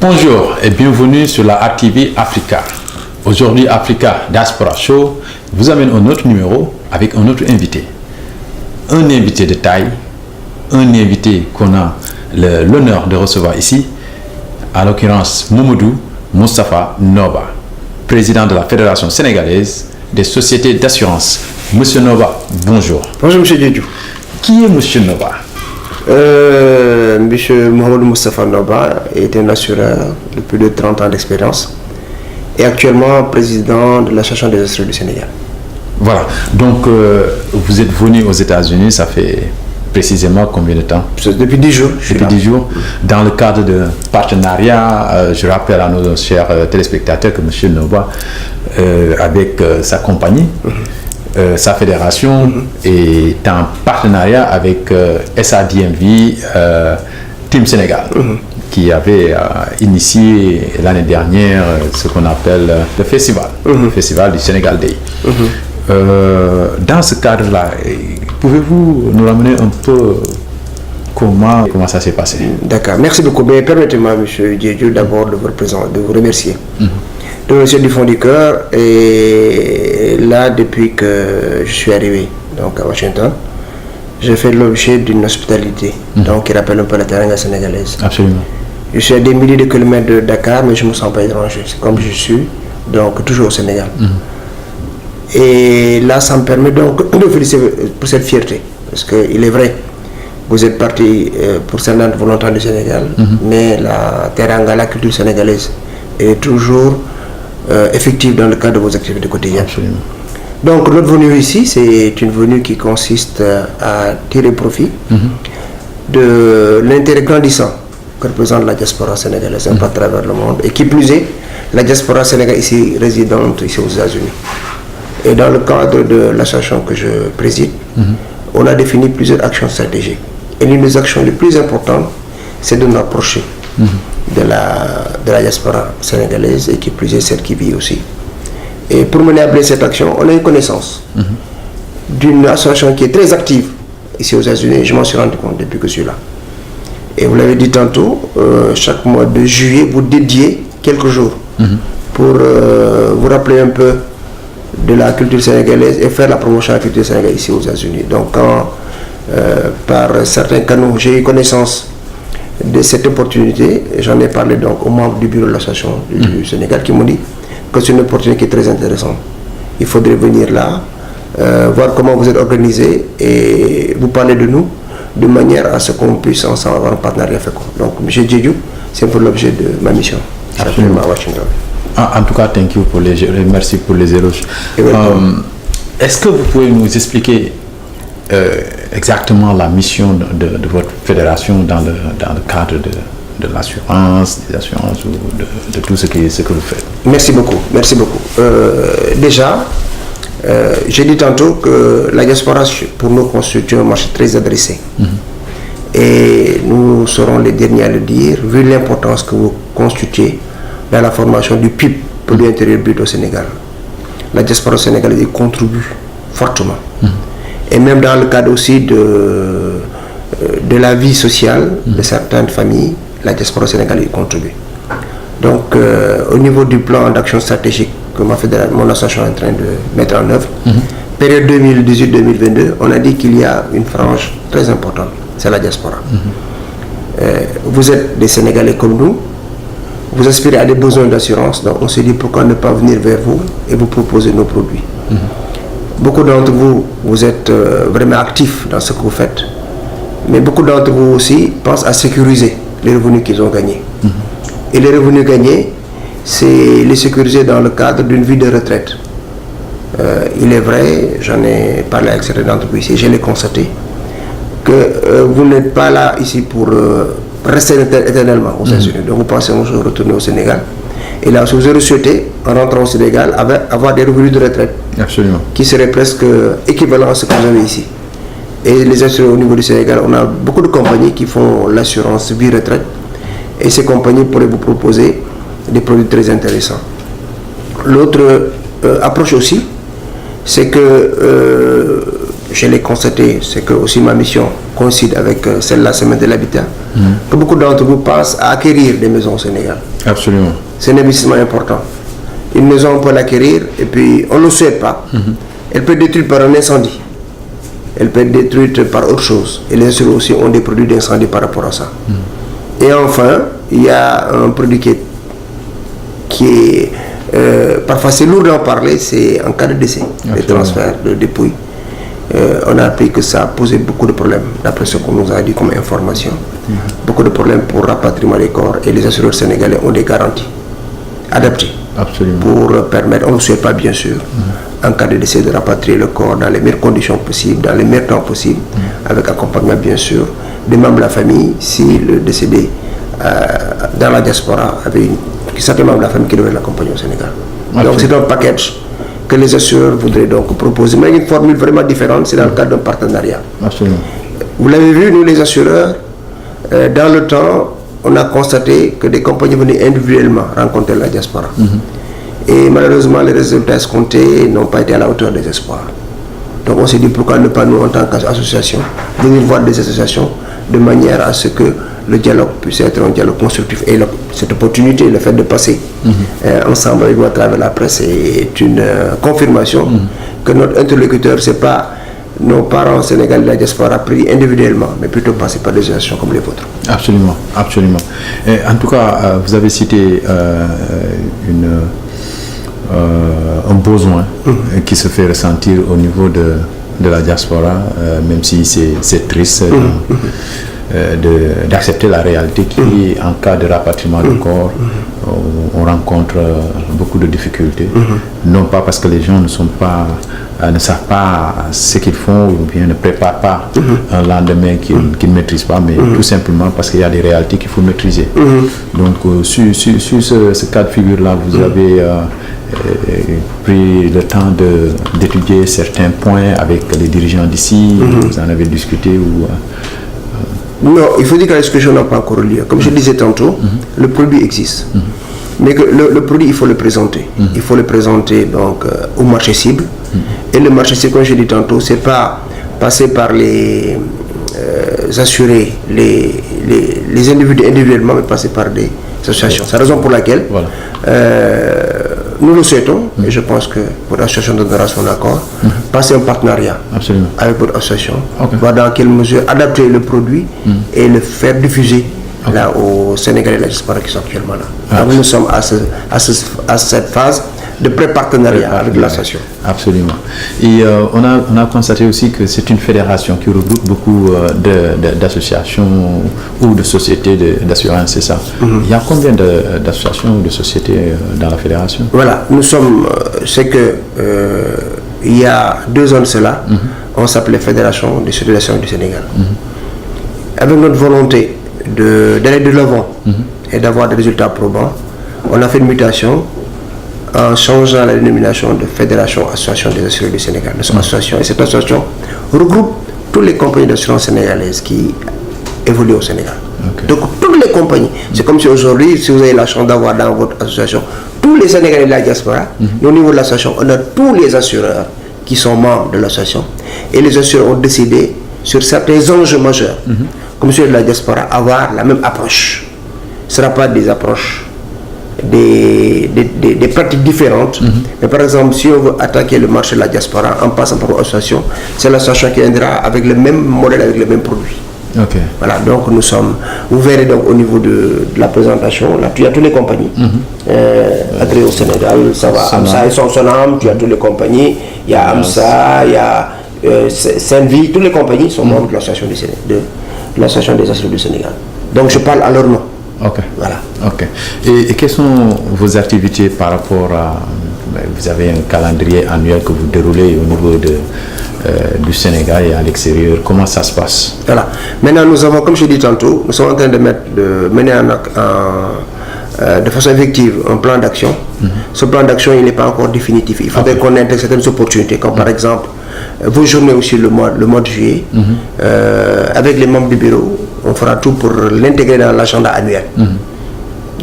Bonjour et bienvenue sur la ATV Africa. Aujourd'hui, Africa Diaspora Show vous amène un autre numéro avec un autre invité. Un invité de taille, un invité qu'on a l'honneur de recevoir ici, à l'occurrence Mamadou Moustapha Noba, président de la Fédération sénégalaise des sociétés d'assurance. Monsieur Noba, bonjour. Bonjour Monsieur Diédiou. Qui est Monsieur Noba? Monsieur Mamadou Moustapha Noba est un assureur de plus de 30 ans d'expérience et actuellement président de l'Association des assureurs du Sénégal. Voilà, donc vous êtes venu aux États-Unis, ça fait précisément combien de temps? Depuis 10 jours. Depuis 10 jours. Dans le cadre de partenariat, je rappelle à nos chers téléspectateurs que M. Noba, avec sa compagnie, sa fédération, est en partenariat avec SADMV Team Sénégal, qui avait initié l'année dernière ce qu'on appelle le festival, le festival du Sénégal Day. Dans ce cadre-là, pouvez-vous nous ramener un peu comment ça s'est passé? D'accord, merci beaucoup. Mais permettez-moi, M. Diédiou, d'abord de vous remercier. De remercier du fond du cœur. Et là, depuis que je suis arrivé donc, à Washington, j'ai fait l'objet d'une hospitalité donc, qui rappelle un peu la teranga sénégalaise. Absolument. Je suis à des milliers de kilomètres de Dakar, mais je ne me sens pas étranger. C'est comme je suis, donc toujours au Sénégal. Et là, ça me permet donc de féliciter pour cette fierté. Parce qu'il est vrai, vous êtes parti pour certaines volontaires du Sénégal, mais la teranga, la culture sénégalaise, est toujours effective dans le cadre de vos activités quotidiennes. Absolument. Donc, notre venue ici, c'est une venue qui consiste à tirer profit de l'intérêt grandissant que représente la diaspora sénégalaise un peu à travers le monde. Et qui plus est, la diaspora sénégalaise ici résidente ici aux États-Unis. Et dans le cadre de l'association que je préside, on a défini plusieurs actions stratégiques. Et l'une des actions les plus importantes, c'est de nous approcher de la diaspora sénégalaise et qui plus est celle qui vit aussi. Et pour mener à bien cette action, on a une connaissance d'une association qui est très active ici aux États-Unis. Et je m'en suis rendu compte depuis que je suis là. Et vous l'avez dit tantôt, chaque mois de juillet, vous dédiez quelques jours pour vous rappeler un peu de la culture sénégalaise et faire la promotion de la culture sénégalaise ici aux États-Unis. Donc quand par certains canaux j'ai eu connaissance de cette opportunité, j'en ai parlé donc aux membres du bureau de l'association du Sénégal qui m'ont dit que c'est une opportunité qui est très intéressante. Il faudrait venir là, voir comment vous êtes organisé et vous parler de nous de manière à ce qu'on puisse ensemble avoir un partenariat fécond. Donc M. Diédiou, c'est pour l'objet de ma mission. Absolument. À Washington. En tout cas, merci pour les éloges. Est-ce que vous pouvez nous expliquer exactement la mission de votre fédération dans le cadre de l'assurance, des assurances ou de tout ce que vous faites? Merci beaucoup, merci beaucoup. Déjà, j'ai dit tantôt que la diaspora pour nous constitue un marché très adressé. Et nous serons les derniers à le dire, vu l'importance que vous constituez dans la formation du PIB, produit intérieur brut au Sénégal. La diaspora sénégalaise y contribue fortement. Et même dans le cadre aussi de la vie sociale de certaines familles, la diaspora sénégalaise y contribue. Donc, au niveau du plan d'action stratégique que mon association est en train de mettre en œuvre, période 2018-2022, on a dit qu'il y a une frange très importante, c'est la diaspora. Vous êtes des Sénégalais comme nous, vous aspirez à des besoins d'assurance, donc on s'est dit pourquoi ne pas venir vers vous et vous proposer nos produits. Beaucoup d'entre vous, vous êtes vraiment actifs dans ce que vous faites, mais beaucoup d'entre vous aussi pensent à sécuriser les revenus qu'ils ont gagnés. Et les revenus gagnés, c'est les sécuriser dans le cadre d'une vie de retraite. Il est vrai, j'en ai parlé avec certains d'entre vous ici, je l'ai constaté, que vous n'êtes pas là ici pour rester éternellement aux États-Unis. Donc vous pensez un jour retourner au Sénégal. Et là, si vous aurez souhaité, en rentrant au Sénégal, avoir des revenus de retraite. Absolument. Qui seraient presque équivalents à ce que vous avez ici. Et les assureurs au niveau du Sénégal, on a beaucoup de compagnies qui font l'assurance vie-retraite. Et ces compagnies pourraient vous proposer des produits très intéressants. L'autre approche aussi, c'est que je l'ai constaté, c'est que aussi ma mission coïncide avec celle-là, Semaine de l'habitat, que beaucoup d'entre vous pensent à acquérir des maisons au Sénégal. Absolument. C'est un investissement important. Une maison, on peut l'acquérir et puis on ne le souhaite pas. Elle peut être détruite par un incendie. Elle peut être détruite par autre chose. Et les assureurs aussi ont des produits d'incendie par rapport à ça. Et enfin, il y a un produit qui est parfois c'est lourd d'en parler, c'est en cas de décès, les transferts de dépouilles. On a appris que ça a posé beaucoup de problèmes, d'après ce qu'on nous a dit comme information. Beaucoup de problèmes pour rapatriement des corps, et les assureurs sénégalais ont des garanties adaptées. Absolument. Pour permettre, on ne le souhaite pas bien sûr, en cas de décès, de rapatrier le corps dans les meilleures conditions possibles, dans les meilleurs temps possibles, avec accompagnement bien sûr des membres de la famille, si le décédé dans la diaspora avait certains membres de la famille qui devaient l'accompagner au Sénégal. Donc c'est un package que les assureurs voudraient donc proposer, mais une formule vraiment différente, c'est dans le cadre d'un partenariat. Absolument. Vous l'avez vu, nous les assureurs, dans le temps, on a constaté que des compagnies venaient individuellement rencontrer la diaspora. Et malheureusement, les résultats escomptés n'ont pas été à la hauteur des espoirs. Donc on s'est dit pourquoi ne pas nous, en tant qu'association, venir voir des associations de manière à ce que le dialogue puisse être un dialogue constructif. Et cette opportunité, le fait de passer ensemble avec nous à travers la presse est une confirmation que notre interlocuteur, ce n'est pas nos parents sénégalais de la diaspora pris individuellement, mais plutôt passés par des associations comme les vôtres. Absolument, absolument. Et en tout cas, vous avez cité un besoin qui se fait ressentir au niveau de la diaspora, même si c'est triste d'accepter la réalité qui, en cas de rapatriement de corps, on rencontre beaucoup de difficultés. Non pas parce que les gens ne savent pas ce qu'ils font ou bien ne préparent pas un lendemain qu'ils ne maîtrisent pas, mais tout simplement parce qu'il y a des réalités qu'il faut maîtriser. Donc, sur ce cas de figure-là, vous avez pris le temps d'étudier certains points avec les dirigeants d'ici, vous en avez discuté ou... Non, il faut dire que la discussion n'a pas encore eu lieu. Comme je disais tantôt, le produit existe. Mais que le produit, il faut le présenter. Il faut le présenter donc, au marché cible. Et le marché cible, comme je dis tantôt, ce n'est pas passer par les assurés, les individus individuellement, mais passer par des associations. C'est la raison pour laquelle nous le souhaitons, et je pense que votre association donnera son accord, passer un partenariat avec votre association, voir dans quelle mesure adapter le produit et le faire diffuser là au Sénégal et la diaspora qui sont actuellement là. Donc nous sommes à cette phase de pré-partenariat avec l'association. Absolument. Et on a constaté aussi que c'est une fédération qui regroupe beaucoup d'associations ou de sociétés d'assurance, c'est ça. Il y a combien d'associations ou de sociétés dans la fédération? Voilà, nous sommes, c'est que il y a 2 ans de cela, on s'appelait Fédération des sociétés d'assurance du Sénégal. Avec notre volonté d'aller de l'avant et d'avoir des résultats probants, on a fait une mutation en changeant la dénomination de Fédération Association des assureurs du Sénégal. Notre association, et cette association regroupe toutes les compagnies d'assurance sénégalaises qui évoluent au Sénégal. Donc toutes les compagnies. C'est comme si aujourd'hui, si vous avez la chance d'avoir dans votre association tous les Sénégalais de la diaspora, et au niveau de l'association, on a tous les assureurs qui sont membres de l'association. Et les assureurs ont décidé sur certains enjeux majeurs, comme ceux de la diaspora, avoir la même approche. Ce ne sera pas des approches des pratiques différentes. Mais par exemple, si on veut attaquer le marché de la diaspora en passant par l'association, c'est l'association qui viendra avec le même modèle, avec le même produit. Voilà, donc nous sommes, vous verrez donc au niveau de la présentation, là, il y a toutes les compagnies agréées au Sénégal, ça va, AMSA et Sonam, tu as toutes les compagnies, il y a AMSA, il y a Saint-Vie, toutes les compagnies sont membres de l'association des assureurs du Sénégal. Donc je parle à leur nom. Voilà. Et quelles sont vos activités par rapport à... Vous avez un calendrier annuel que vous déroulez au niveau du Sénégal et à l'extérieur. Comment ça se passe? Voilà. Maintenant, nous avons, comme je l'ai dit tantôt, nous sommes en train de mener de façon effective un plan d'action. Ce plan d'action, il n'est pas encore définitif. Il faudrait qu'on intègre certaines opportunités, comme par exemple vos journées aussi le mois de juillet. Avec les membres du bureau, on fera tout pour l'intégrer dans l'agenda annuel.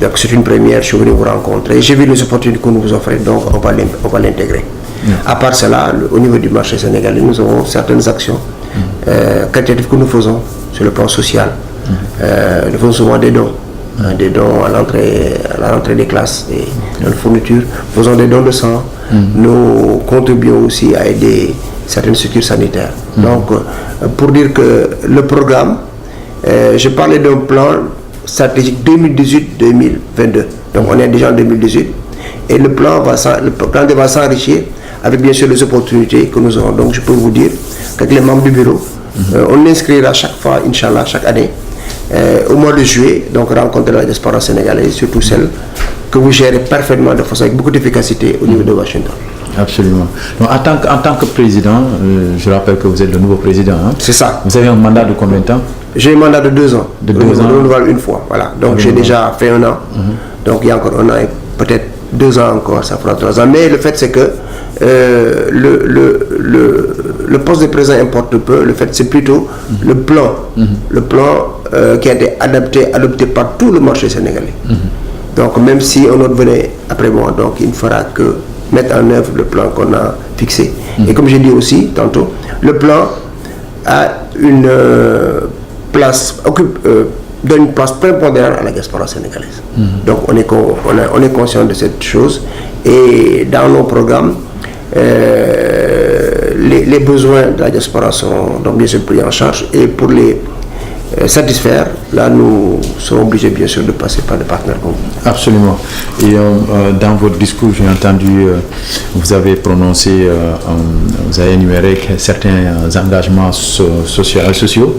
Donc c'est une première, je suis venu vous rencontrer. J'ai vu les opportunités que nous vous offrez, donc on va l'intégrer. À part cela, au niveau du marché sénégalais, nous avons certaines actions qualitatives que nous faisons sur le plan social. Nous faisons souvent des dons des dons à la rentrée des classes, de fournitures. Faisons des dons de sang. Nous contribuons aussi à aider certaines structures sanitaires. Donc, pour dire que le programme, je parlais d'un plan stratégique 2018-2022. Donc, on est déjà en 2018. Et le plan va s'enrichir avec bien sûr les opportunités que nous aurons. Donc, je peux vous dire qu'avec les membres du bureau, on inscrira chaque fois, Inch'Allah, chaque année, au mois de juillet, donc rencontrer la diaspora sénégalaise, surtout celle que vous gérez parfaitement de façon avec beaucoup d'efficacité au niveau de Washington. Absolument. Donc, en tant que président, je rappelle que vous êtes le nouveau président. Hein? C'est ça. Vous avez un mandat de combien de temps? J'ai un mandat de 2 ans. De 2 ans. Renouvelable une fois. Voilà. Donc j'ai déjà fait 1 an. Donc il y a encore 1 an et peut-être 2 ans encore, ça fera 3 ans. Mais le fait c'est que le poste de président importe peu. Le fait c'est plutôt le plan. Le plan qui a été adopté par tout le marché sénégalais. Donc même si un autre venait après moi, donc il ne fera que mettre en œuvre le plan qu'on a fixé. Et comme j'ai dit aussi tantôt, le plan a une donne une place prépondérante à la diaspora sénégalaise. Donc on est conscient de cette chose. Et dans nos programmes, les besoins de la diaspora sont donc bien sûr pris en charge. Et pour les satisfaire, là nous serons obligés bien sûr de passer par des partenaires comme vous. Absolument. Et dans votre discours, j'ai entendu, vous avez prononcé, vous avez énuméré certains engagements sociaux.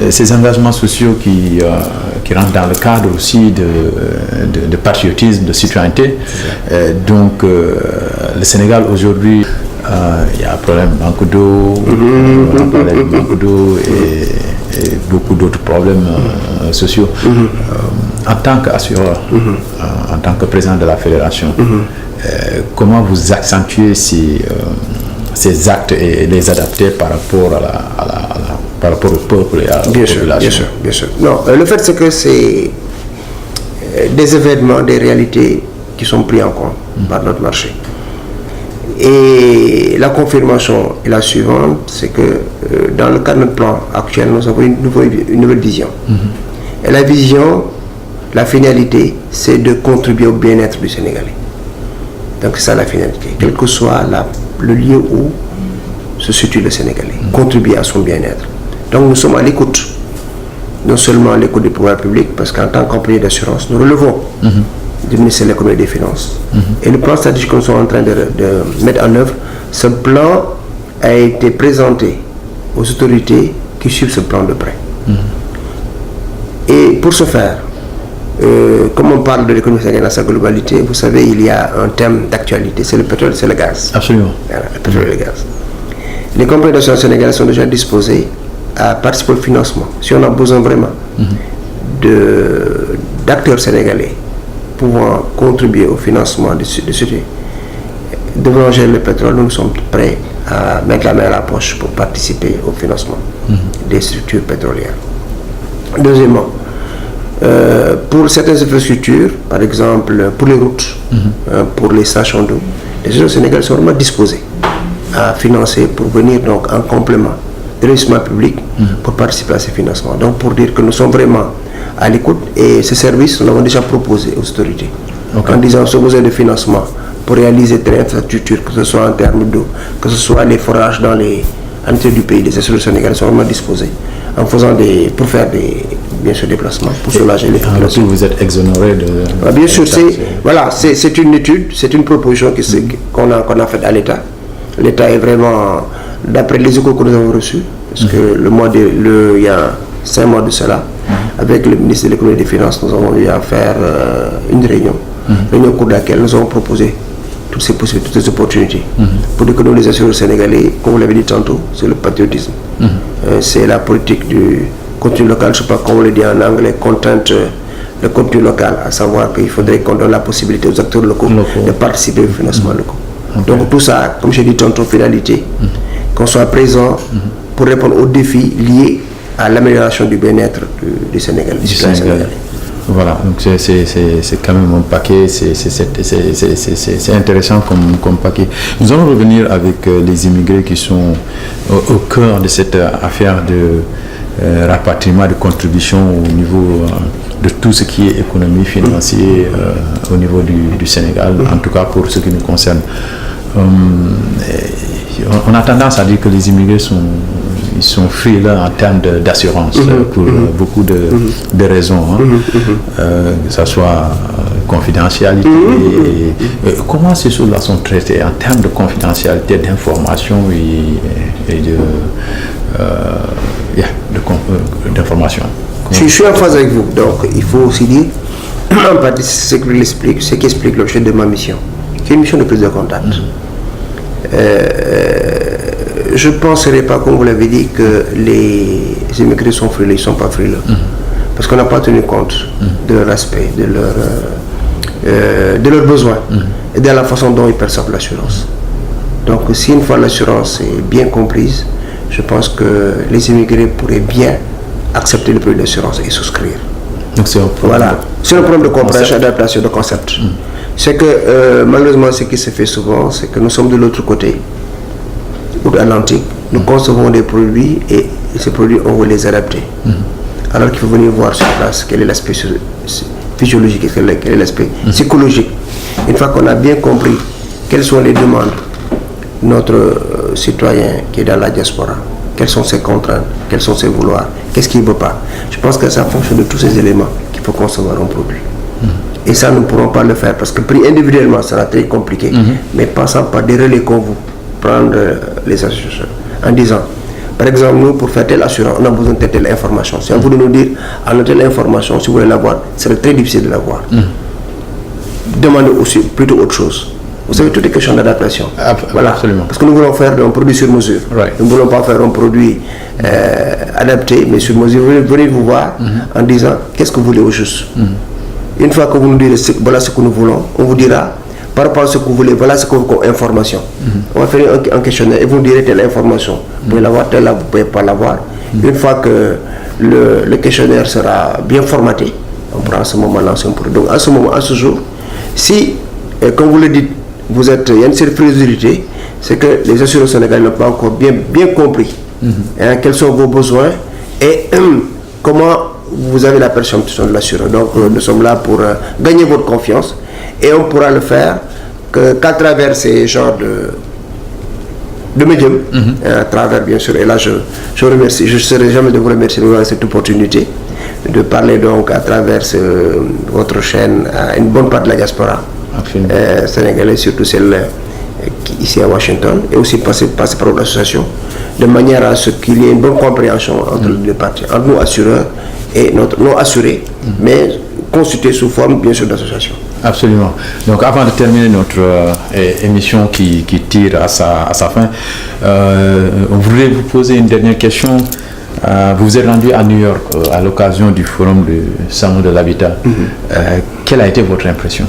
Ces engagements sociaux qui rentrent dans le cadre aussi de patriotisme, de citoyenneté. Donc le Sénégal aujourd'hui, il y a un problème, manque d'eau, et beaucoup d'autres problèmes sociaux. En tant qu'assureur, en tant que président de la fédération, comment vous accentuez ces actes et les adapter par rapport par rapport au peuple et à la population? Bien sûr. Non, le fait c'est que c'est des événements, des réalités qui sont pris en compte par notre marché. Et la confirmation est la suivante, c'est que dans le cadre de notre plan actuel, nous avons une nouvelle vision. Et la vision, la finalité, c'est de contribuer au bien-être du Sénégalais. Donc c'est ça la finalité, quel que soit le lieu où se situe le Sénégalais, contribuer à son bien-être. Donc nous sommes à l'écoute, non seulement à l'écoute du pouvoir public, parce qu'en tant qu'employé d'assurance, nous relevons du ministère de l'économie et des finances. Et le plan stratégique que nous sommes en train de mettre en œuvre, ce plan a été présenté aux autorités qui suivent ce plan de près. Et pour ce faire, comme on parle de l'économie sénégalaise dans sa globalité, vous savez, il y a un thème d'actualité, c'est le pétrole, c'est le gaz. Absolument. Voilà, le pétrole et le gaz. Les compagnies d'assurance sénégalaises sont déjà disposées à participer au financement. Si on a besoin vraiment d'acteurs sénégalais pouvant contribuer au financement de ce sujet, devant gérer le pétrole, nous sommes prêts à mettre la main à la poche pour participer au financement des structures pétrolières. Deuxièmement, pour certaines infrastructures, par exemple pour les routes, pour les stations d'eau, les régions sénégalaises sont vraiment disposées à financer pour venir donc en complément de l'investissement public pour participer à ces financements. Donc pour dire que nous sommes vraiment à l'écoute et ce service, nous l'avons déjà proposé aux autorités. En disant ce besoin de financement pour réaliser des infrastructures, que ce soit en termes d'eau, que ce soit les forages dans les entités du pays, les assureurs sénégalais sont vraiment disposés pour faire bien sûr des placements, pour soulager les populations. Vous êtes exonéré de... Bien sûr, c'est une étude, c'est une proposition qu'on a faite à l'État. L'État est vraiment, d'après les échos que nous avons reçus, parce que il y a 5 mois de cela, avec le ministre de l'économie et des finances, nous avons eu à faire une réunion au cours de laquelle nous avons proposé toutes ces possibilités, toutes ces opportunités. Pour dire que nous, les assureurs sénégalais, comme vous l'avez dit tantôt, c'est le patriotisme. C'est la politique du contenu local, je ne sais pas comment on le dit en anglais, le contenu local, à savoir qu'il faudrait qu'on donne la possibilité aux acteurs locaux de participer au financement local. Donc tout ça, comme j'ai dit tantôt, finalité, qu'on soit présent pour répondre aux défis liés à l'amélioration du bien-être du Sénégal, du citoyen sénégalais. Voilà, donc c'est quand même un paquet, c'est intéressant comme paquet. Nous allons revenir avec les immigrés qui sont au cœur de cette affaire rapatriement de contributions au niveau de tout ce qui est économie financière au niveau du Sénégal, en tout cas pour ce qui nous concerne. On a tendance à dire que les immigrés sont frileux en termes d'assurance pour beaucoup de raisons, que ce soit confidentialité. Comment ces choses-là sont traitées en termes de confidentialité, d'information et d'information? Je suis en phase avec vous, donc il faut aussi dire, en partie, ce qui explique l'objet de ma mission, qui est une mission de prise de contact. Je ne penserais pas, comme vous l'avez dit, que les immigrés sont frileux. Ils ne sont pas frileux. Parce qu'on n'a pas tenu compte de leur aspect, de leurs besoins et de la façon dont ils perçoivent l'assurance. Donc, si une fois l'assurance est bien comprise, je pense que les immigrés pourraient bien accepter le produit d'assurance et souscrire. Donc, c'est un problème. Voilà. C'est un problème de compréhension, d'adaptation, de concept. C'est que malheureusement, ce qui se fait souvent, c'est que nous sommes de l'autre côté, ou de l'Atlantique. Nous concevons des produits et ces produits, on veut les adapter. Alors qu'il faut venir voir sur place quel est l'aspect physiologique, quel est l'aspect psychologique. Une fois qu'on a bien compris quelles sont les demandes de notre citoyen qui est dans la diaspora, quelles sont ses contraintes, quels sont ses vouloirs, qu'est-ce qu'il ne veut pas. Je pense que c'est en fonction de tous ces éléments qu'il faut concevoir un produit. Et ça, nous ne pourrons pas le faire parce que pris individuellement, ça sera très compliqué. Mais passant par des relais comme vous, prendre les associations en disant, par exemple, nous, pour faire telle assurance, on a besoin de telle information. Si on vous de nous dire, en telle information, si vous voulez l'avoir, c'est très difficile de l'avoir. Demandez aussi plutôt autre chose. Vous savez, toutes les questions d'adaptation. Voilà. Absolument. Parce que nous voulons faire un produit sur mesure. Nous ne voulons pas faire un produit adapté, mais sur mesure. Venez vous voir en disant, qu'est-ce que vous voulez au juste. Une fois que vous nous direz, voilà ce que nous voulons, on vous dira, par rapport à ce que vous voulez, voilà ce que vous voulez comme information. On va faire un questionnaire et vous nous direz telle information. Vous pouvez l'avoir, telle là, vous ne pouvez pas l'avoir. Une fois que le questionnaire sera bien formaté, on prend à ce moment-là un produit. Donc à ce moment, à ce jour, si, comme vous le dites, il y a une certaine frilosité, c'est que les assureurs sénégalais n'ont pas encore bien compris quels sont vos besoins et comment vous avez la perception de l'assureur. Donc nous sommes là pour gagner votre confiance et on pourra le faire qu'à travers ces genres de médiums, à travers bien sûr, et là je remercie, je ne serai jamais de vous remercier de cette opportunité de parler donc à travers votre chaîne à une bonne part de la diaspora sénégalaise, surtout celle ici à Washington, et aussi passer par l'association, de manière à ce qu'il y ait une bonne compréhension entre les deux parties, entre nous assureurs et notre non assurés, mais constitués sous forme bien sûr d'association. Absolument. Donc avant de terminer notre émission qui tire à sa fin, on voudrait vous poser une dernière question. Vous vous êtes rendu à New York à l'occasion du forum du Salon de l'Habitat. Quelle a été votre impression?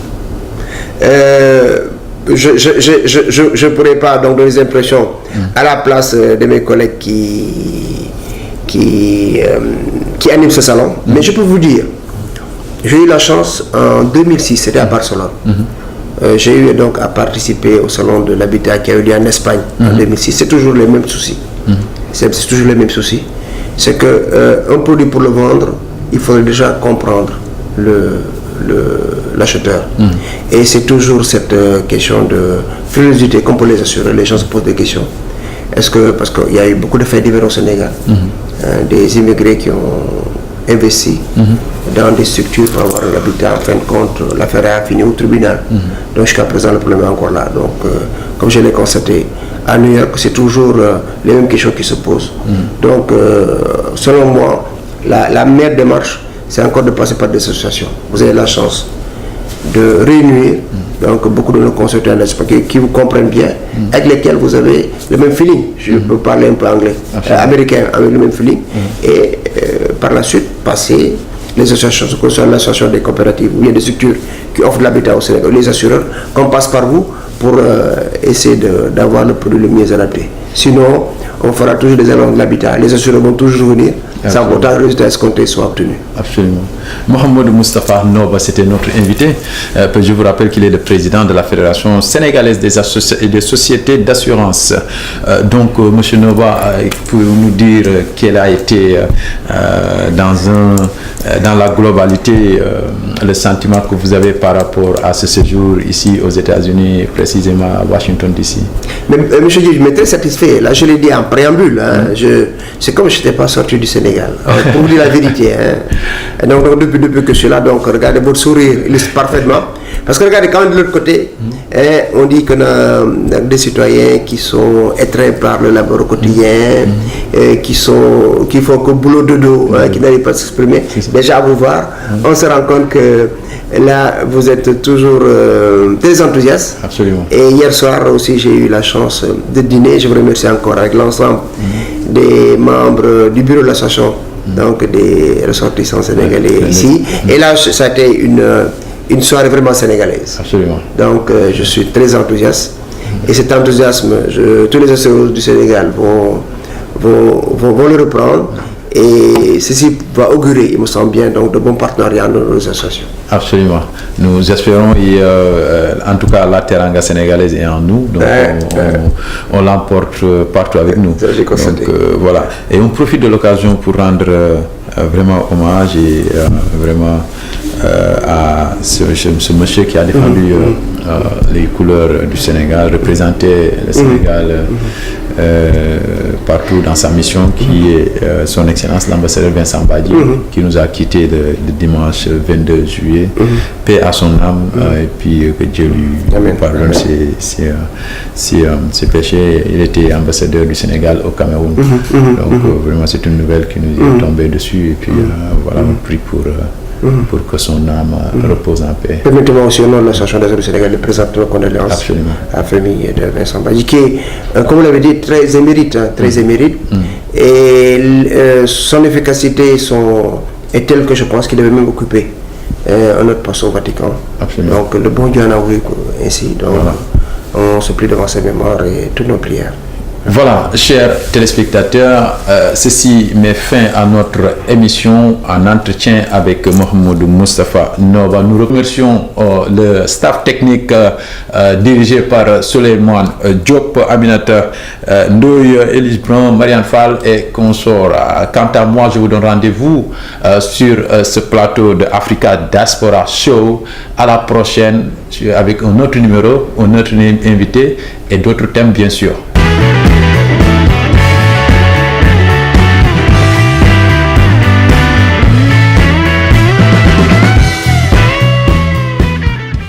Je ne pourrais pas donc donner des impressions à la place de mes collègues qui animent ce salon, mais je peux vous dire, j'ai eu la chance en 2006, c'était à Barcelone. J'ai eu donc à participer au salon de l'habitat qui a eu lieu en Espagne en 2006. C'est toujours les mêmes soucis. C'est toujours les mêmes soucis. C'est qu'un produit pour le vendre, il faudrait déjà comprendre l'acheteur. Et c'est toujours cette question de frilosité, comme pour les assureurs, les gens se posent des questions. Parce qu'il y a eu beaucoup de faits divers au Sénégal, des immigrés qui ont investi dans des structures pour avoir l'habitat. En fin de compte, l'affaire a fini au tribunal. Donc jusqu'à présent, le problème est encore là. Donc, comme je l'ai constaté, à New York, c'est toujours les mêmes questions qui se posent. Donc, selon moi, la meilleure démarche, c'est encore de passer par des associations. Vous avez la chance de réunir donc beaucoup de nos consultants qui vous comprennent bien, avec lesquels vous avez le même feeling. Je peux parler un peu anglais, américain, avec le même feeling. Et par la suite, passer les associations, que ce soit l'association des coopératives ou bien des structures qui offrent de l'habitat au Sénégal, les assureurs, qu'on passe par vous pour essayer d'avoir le produit le mieux adapté. Sinon, on fera toujours des annonces de l'habitat. Les assureurs vont toujours venir sans pourtant le résultat escompté soit obtenu. Absolument. Mohamed Moustapha Noba, c'était notre invité. Je vous rappelle qu'il est le président de la Fédération sénégalaise des sociétés d'assurance. Donc, M. Noba, pouvez-vous nous dire quel a été dans la globalité le sentiment que vous avez par rapport à ce séjour ici aux États-Unis, précisément à Washington DC? Monsieur Dieu, je suis très satisfait. Là, je l'ai dit en préambule. C'est comme je n'étais pas sorti du Sénégal. Pour vous dire la vérité. Donc, depuis que je suis là, donc regardez votre sourire illustre parfaitement. Parce que regardez, quand de l'autre côté, on dit qu'on a des citoyens qui sont étreints par le labeur au quotidien, qui font que boulot de dos, qui n'arrivent pas à s'exprimer. Déjà, à vous voir, on se rend compte que là, vous êtes toujours très enthousiaste. Absolument. Et hier soir aussi, j'ai eu la chance de dîner. Je vous remercie encore avec l'ensemble des membres du bureau de l'association, donc des ressortissants sénégalais ici. Et là, ça a été une soirée vraiment sénégalaise. Absolument. Donc, je suis très enthousiaste. Et cet enthousiasme, tous les assureurs du Sénégal vont le reprendre. Et ceci va augurer, il me semble bien, donc de bons partenariats dans nos associations. Absolument. Nous espérons, en tout cas, la teranga sénégalaise est en nous, donc on l'emporte partout avec nous. Ça, j'ai constaté. Donc, voilà. Et on profite de l'occasion pour rendre vraiment hommage et vraiment à ce monsieur qui a défendu les couleurs du Sénégal, représenté le Sénégal partout dans sa mission, qui est son Excellence l'ambassadeur Vincent Badji, qui nous a quittés le dimanche 22 juillet. Paix à son âme, et puis que Dieu lui pardonne ses péchés. Il était ambassadeur du Sénégal au Cameroun. Donc vraiment c'est une nouvelle qui nous est tombée dessus, et puis voilà, on prie pour que son âme repose en paix. Permettez-moi aussi au nom de l'association des hommes du Sénégal de présenter nos condoléances Absolument. à la famille de Vincent Badji, qui est, comme vous l'avez dit, très émérite. Et son efficacité est telle que je pense qu'il devait même occuper un autre poste au Vatican. Absolument. Donc le bon Dieu en a voulu ainsi. Donc on se plie devant sa mémoire et toutes nos prières. Voilà, chers téléspectateurs, ceci met fin à notre émission en entretien avec Mohamed Moustapha Noba. Nous remercions le staff technique dirigé par Souleymane Diop, Aminata Ndoye, Elise Brun, Marianne Fall et consorts. Quant à moi, je vous donne rendez-vous sur ce plateau de Africa Diaspora Show. À la prochaine avec un autre numéro, un autre invité et d'autres thèmes bien sûr.